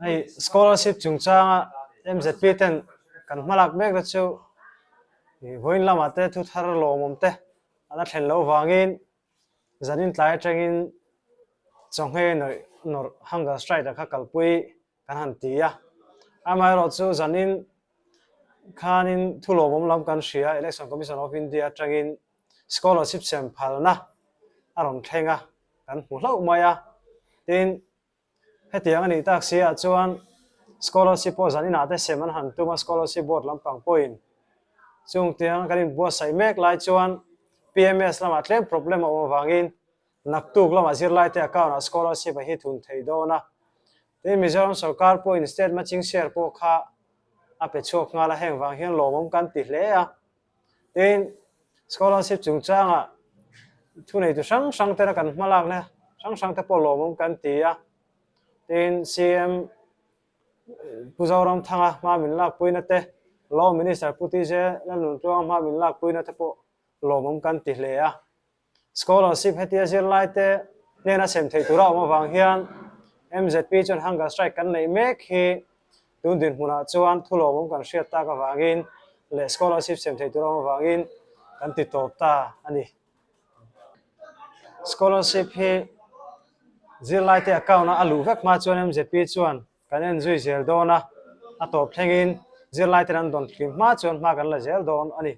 ai scholarship chung changa MZP ten kan malak mek ra chu voin lama te thu thar lo mom te ala thlen lo wangin zanin tlai tangin chonghe nor hunger strike kha kalpui kan han tia amai ro chu zanin khanin thulo mom lam kan sia election commission of India tangin scholarship sem phalna aron thenga kan hmuhlau maya tin hetiang ani tak sia chuan scholarship po zanin ate seman han tuma scholarship board lampang point chung tiang kanin bo sai mek lai chuan PMS lama tlem problem o wangin naktuk lama zir lai te account scholarship hi thun thei dona tin Mizoram sarkar po instead matching share po kha ape chok ngala heng wang hian lomom kan ti hle a tin scholarship chung changa thunei tu sang te kan malak na sang te po lomom kan ti a tin CM Mizoram thanga ma min lak puina te law minister puti je lan tuang ma min lak puina te po lomom kan ti hle a scholarship hetia zir lai te nena sem thei tura ma wang hian MZP chon hunger strike kan nei mek hi tun din huna chuan thulo mom kan hriat ta ka wangin le scholarship sem thei tura ma wangin kan ti top ta ani scholarship hi zir lai te account na alu vek ma chuan MZP chuan kan en zui zel dona a top thlengin zir lai te an don tlim ma chuan ma kan la zel don ani